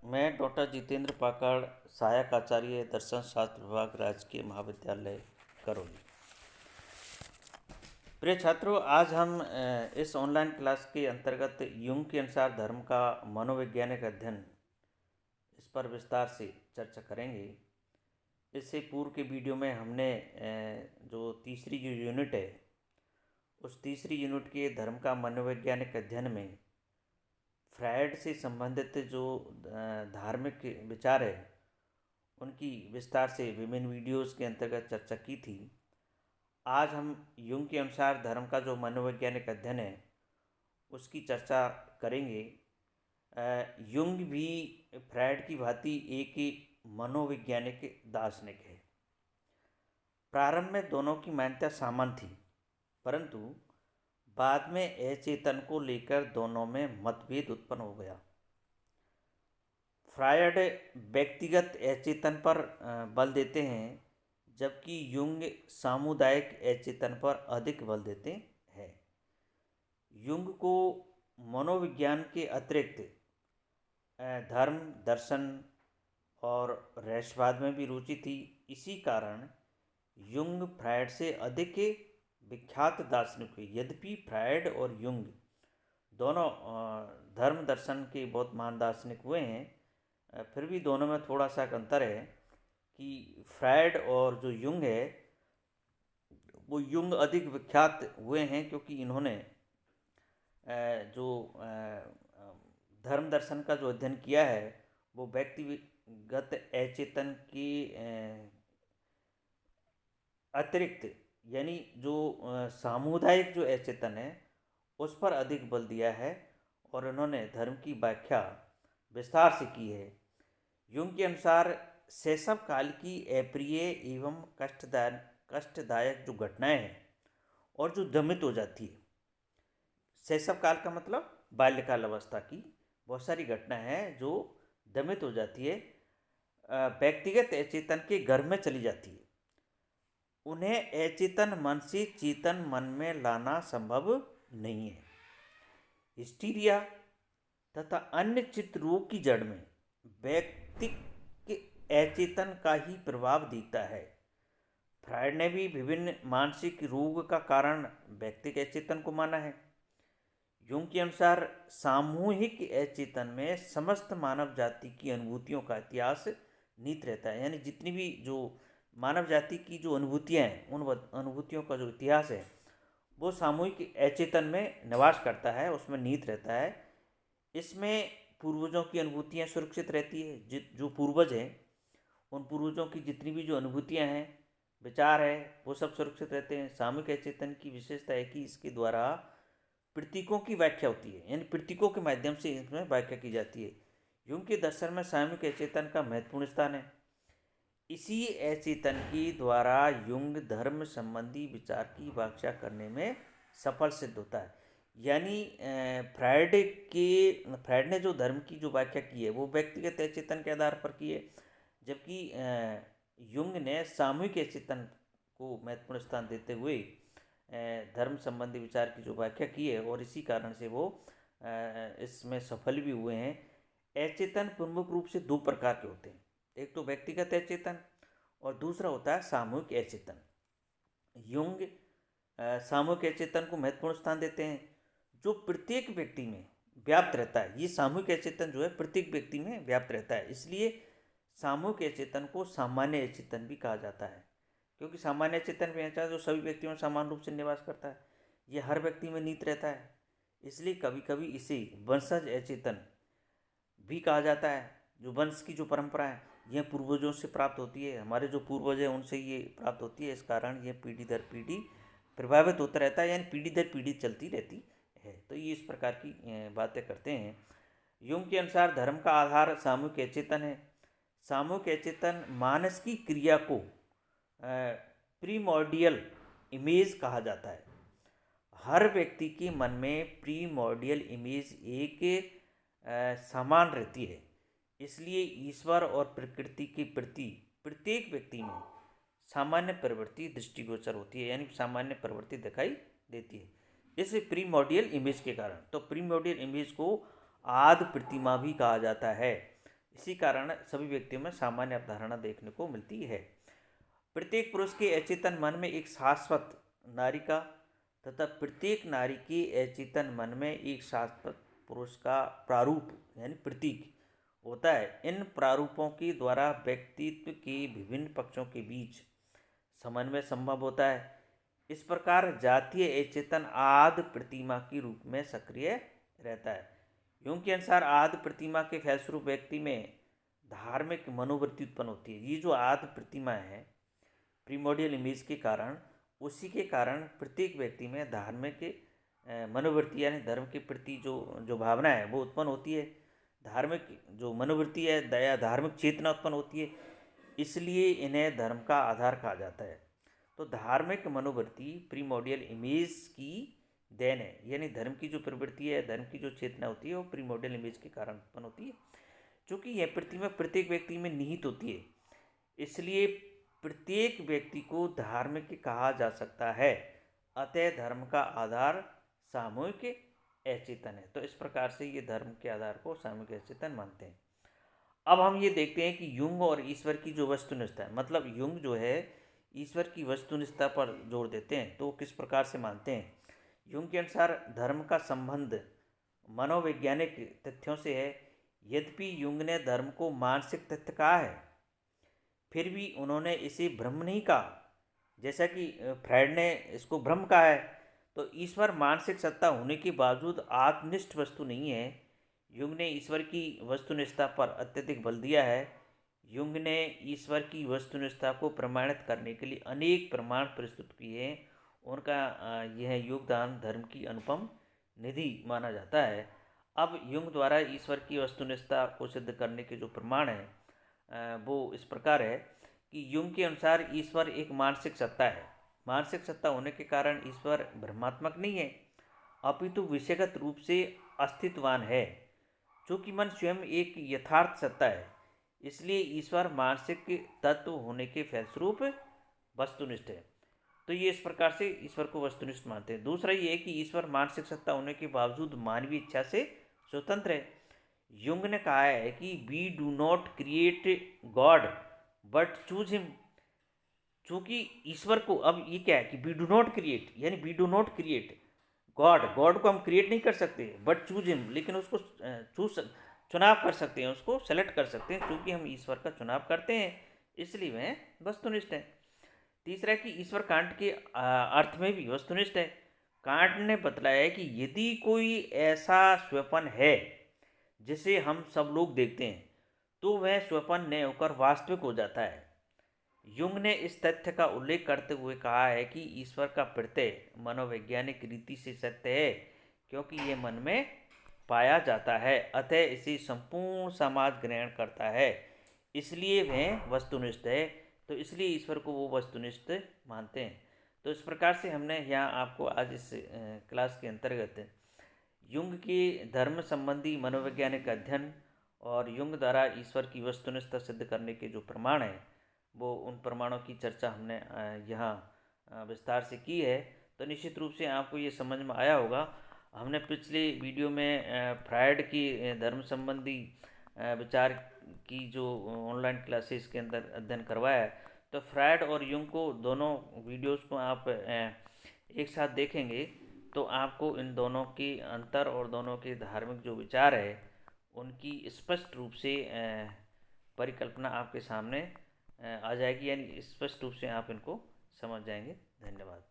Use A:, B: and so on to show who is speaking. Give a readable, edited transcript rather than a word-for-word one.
A: मैं डॉक्टर जितेंद्र पाकड़, सहायक आचार्य दर्शन शास्त्र विभाग, राजकीय महाविद्यालय करौली। प्रिय छात्रों, आज हम इस ऑनलाइन क्लास के अंतर्गत युंग के अनुसार धर्म का मनोवैज्ञानिक अध्ययन, इस पर विस्तार से चर्चा करेंगे। इससे पूर्व के वीडियो में हमने जो तीसरी जो यूनिट है, उस तीसरी यूनिट के धर्म का मनोवैज्ञानिक अध्ययन में फ्रायड से संबंधित जो धार्मिक विचार है, उनकी विस्तार से विभिन्न वीडियोस के अंतर्गत चर्चा की थी। आज हम युंग के अनुसार धर्म का जो मनोवैज्ञानिक अध्ययन है, उसकी चर्चा करेंगे। युंग भी फ्रायड की भांति एक मनोवैज्ञानिक दार्शनिक है। प्रारंभ में दोनों की मान्यता समान थी, परंतु बाद में अचेतन को लेकर दोनों में मतभेद उत्पन्न हो गया। फ्रायड व्यक्तिगत अचेतन पर बल देते हैं, जबकि युंग सामुदायिक अचेतन पर अधिक बल देते हैं। युंग को मनोविज्ञान के अतिरिक्त धर्म, दर्शन और रहस्यवाद में भी रुचि थी। इसी कारण युंग फ्रायड से अधिक विख्यात दार्शनिक हुए। यद्यपि फ्रायड और युंग दोनों धर्म दर्शन के बहुत महान दार्शनिक हुए हैं, फिर भी दोनों में थोड़ा सा अंतर है कि फ्रायड और जो युंग है, वो युंग अधिक विख्यात हुए हैं क्योंकि इन्होंने जो धर्म दर्शन का जो अध्ययन किया है, वो व्यक्तिगत अचेतन की अतिरिक्त, यानी जो सामुदायिक जो अचेतन है, उस पर अधिक बल दिया है और उन्होंने धर्म की व्याख्या विस्तार से की है। युंग के अनुसार शैशव काल की अप्रिय एवं कष्टदायक जो घटनाएं हैं और जो दमित हो जाती है, शैशव काल का मतलब बाल्यकाल अवस्था की बहुत सारी घटनाएं हैं जो दमित हो जाती है, व्यक्तिगत अचेतन के घर में चली जाती है। उन्हें अचेतन मन से चेतन मन में लाना संभव नहीं है। हिस्टीरिया तथा अन्य चित्त रोग की जड़ में व्यक्ति के अचेतन का ही प्रभाव दिखता है। फ्रायड ने भी विभिन्न मानसिक रोग का कारण व्यक्तिगत अचेतन को माना है। युंग के अनुसार सामूहिक अचेतन में समस्त मानव जाति की अनुभूतियों का इतिहास निहित रहता है। यानी जितनी भी जो मानव जाति की जो अनुभूतियाँ हैं, उन अनुभूतियों का जो इतिहास है, वो सामूहिक अचेतन में निवास करता है, उसमें निहित रहता है। इसमें पूर्वजों की अनुभूतियाँ सुरक्षित रहती है। जो पूर्वज हैं, उन पूर्वजों की जितनी भी जो अनुभूतियाँ हैं, विचार है, वो सब सुरक्षित रहते हैं। सामूहिक अचेतन की विशेषता है कि इसके द्वारा प्रतीकों की व्याख्या होती है, यानी प्रतीकों के माध्यम से इसमें व्याख्या की जाती है। युंग के दर्शन में सामूहिक अचेतन का महत्वपूर्ण स्थान है। इसी अचेतन के द्वारा युंग धर्म संबंधी विचार की व्याख्या करने में सफल सिद्ध होता है। यानी फ्रायड ने जो धर्म की जो व्याख्या की है, वो व्यक्तिगत अचेतन के आधार पर की है, जबकि युंग ने सामूहिक अचेतन को महत्वपूर्ण स्थान देते हुए धर्म संबंधी विचार की जो व्याख्या की है, और इसी कारण से वो इसमें सफल भी हुए हैं। अचेतन प्रमुख रूप से दो प्रकार के होते हैं, एक तो व्यक्तिगत अचेतन और दूसरा होता है सामूहिक अचेतन। युंग सामूहिक अचेतन को महत्वपूर्ण स्थान देते हैं, जो प्रत्येक व्यक्ति में व्याप्त रहता है। ये सामूहिक अचेतन जो है प्रत्येक व्यक्ति में व्याप्त रहता है, इसलिए सामूहिक अचेतन को सामान्य अचेतन भी कहा जाता है, क्योंकि सामान्य अचेतन पहचान जो सभी व्यक्तियों में समान रूप से निवास करता है, ये हर व्यक्ति में निहित रहता है। इसलिए कभी कभी इसे वंशज अचेतन भी कहा जाता है। जो वंश की जो परंपरा है, यह पूर्वजों से प्राप्त होती है, हमारे जो पूर्वज हैं उनसे ये प्राप्त होती है। इस कारण ये पीढ़ी दर पीढ़ी प्रभावित होता रहता है, यानी पीढ़ी दर पीढ़ी चलती रहती है। तो ये इस प्रकार की बातें करते हैं। युंग के अनुसार धर्म का आधार सामूहिक अचेतन है। सामूहिक अचेतन मानस की क्रिया को प्रीमॉर्डियल इमेज कहा जाता है। हर व्यक्ति के मन में प्रीमॉर्डियल इमेज एक समान रहती है, इसलिए ईश्वर और प्रकृति के प्रति प्रत्येक व्यक्ति में सामान्य प्रवृत्ति दृष्टिगोचर होती है, यानी सामान्य प्रवृत्ति दिखाई देती है इस प्रीमॉर्डियल इमेज के कारण। तो प्रीमॉर्डियल इमेज को आदि प्रतिमा भी कहा जाता है। इसी कारण सभी व्यक्तियों में सामान्य अवधारणा देखने को मिलती है। प्रत्येक पुरुष के अचेतन मन में एक शाश्वत नारी का तथा प्रत्येक नारी के अचेतन मन में एक शाश्वत पुरुष का प्रारूप यानी प्रतीक होता है। इन प्रारूपों के द्वारा व्यक्तित्व के विभिन्न पक्षों के बीच समन्वय संभव होता है। इस प्रकार जातीय अचेतन आदि प्रतिमा के रूप में सक्रिय रहता है। यूं के अनुसार आदि प्रतिमा के फलस्वरूप व्यक्ति में धार्मिक मनोवृत्ति उत्पन्न होती है। ये जो आदि प्रतिमा है प्रीमोडियल इमेज के कारण, उसी के कारण प्रत्येक व्यक्ति में धार्मिक मनोवृत्ति यानी धर्म के प्रति जो भावना है वो उत्पन्न होती है। धार्मिक जो मनोवृत्ति है दया धार्मिक चेतना उत्पन्न होती है, इसलिए इन्हें धर्म का आधार कहा जाता है। तो धार्मिक मनोवृत्ति प्रीमोडियल इमेज की देन है, यानी धर्म की जो प्रवृत्ति है, धर्म की जो चेतना होती है वो प्रीमोडियल इमेज के कारण उत्पन्न होती है। चूँकि यह प्रतिमा प्रत्येक व्यक्ति में निहित होती है, इसलिए प्रत्येक व्यक्ति को धार्मिक कहा जा सकता है। अतः धर्म का आधार सामूहिक अचेतन है। तो इस प्रकार से ये धर्म के आधार को सामूहिक अचेतन मानते हैं। अब हम ये देखते हैं कि युंग और ईश्वर की जो वस्तुनिष्ठता है, मतलब युंग जो है ईश्वर की वस्तुनिष्ठता पर जोर देते हैं, तो किस प्रकार से मानते हैं। युंग के अनुसार धर्म का संबंध मनोवैज्ञानिक तथ्यों से है। यद्यपि युंग ने धर्म को मानसिक तथ्य कहा है, फिर भी उन्होंने इसे ब्रह्म नहीं कहा, जैसा कि फ्रायड ने इसको ब्रह्म कहा है। तो ईश्वर मानसिक सत्ता होने के बावजूद आत्मनिष्ठ वस्तु नहीं है। युंग ने ईश्वर की वस्तुनिष्ठता पर अत्यधिक बल दिया है। युंग ने ईश्वर की वस्तुनिष्ठता को प्रमाणित करने के लिए अनेक प्रमाण प्रस्तुत किए हैं। उनका यह योगदान धर्म की अनुपम निधि माना जाता है। अब युंग द्वारा ईश्वर की वस्तुनिष्ठता को सिद्ध करने के जो प्रमाण हैं वो इस प्रकार है कि युंग के अनुसार ईश्वर एक मानसिक सत्ता है। मानसिक सत्ता होने के कारण ईश्वर ब्रह्मात्मक नहीं है, अपितु विषयगत रूप से अस्तित्ववान है। चूँकि मन स्वयं एक यथार्थ सत्ता है, इसलिए ईश्वर मानसिक तत्व होने के फलस्वरूप वस्तुनिष्ठ है। तो ये इस प्रकार से ईश्वर को वस्तुनिष्ठ मानते हैं। दूसरा ये है कि ईश्वर मानसिक सत्ता होने के बावजूद मानवीय इच्छा से स्वतंत्र है। युंग ने कहा है कि we do not create God but choose him. चूँकि ईश्वर को, अब ये क्या है कि वी डू नॉट क्रिएट, यानी we do not create God को हम क्रिएट नहीं कर सकते, बट चूज हिम, लेकिन उसको चुनाव कर सकते हैं, उसको सेलेक्ट कर सकते हैं। क्योंकि हम ईश्वर का चुनाव करते हैं, इसलिए वह वस्तुनिष्ठ है। तीसरा है कि ईश्वर कांट के अर्थ में भी वस्तुनिष्ठ है। कांट ने बतलाया है कि यदि कोई ऐसा स्वप्न है जिसे हम सब लोग देखते हैं, तो वह स्वप्न न होकर वास्तविक हो जाता है। युंग ने इस तथ्य का उल्लेख करते हुए कहा है कि ईश्वर का प्रत्यय मनोवैज्ञानिक रीति से सत्य है, क्योंकि ये मन में पाया जाता है, अतः इसे संपूर्ण समाज ग्रहण करता है, इसलिए वह वस्तुनिष्ठ है। तो इसलिए ईश्वर को वो वस्तुनिष्ठ मानते हैं। तो इस प्रकार से हमने यहाँ आपको आज इस क्लास के अंतर्गत युंग के धर्म संबंधी मनोवैज्ञानिक अध्ययन और युंग द्वारा ईश्वर की वस्तुनिष्ठता सिद्ध करने के जो प्रमाण हैं, वो उन प्रमाणों की चर्चा हमने यहाँ विस्तार से की है। तो निश्चित रूप से आपको ये समझ में आया होगा। हमने पिछले वीडियो में फ्रायड की धर्म संबंधी विचार की जो ऑनलाइन क्लासेस के अंदर अध्ययन करवाया है, तो फ्रायड और युंग को दोनों वीडियोस को आप एक साथ देखेंगे तो आपको इन दोनों के अंतर और दोनों के धार्मिक जो विचार है उनकी स्पष्ट रूप से परिकल्पना आपके सामने आ जाएगी, यानी स्पष्ट रूप से आप इनको समझ जाएंगे। धन्यवाद।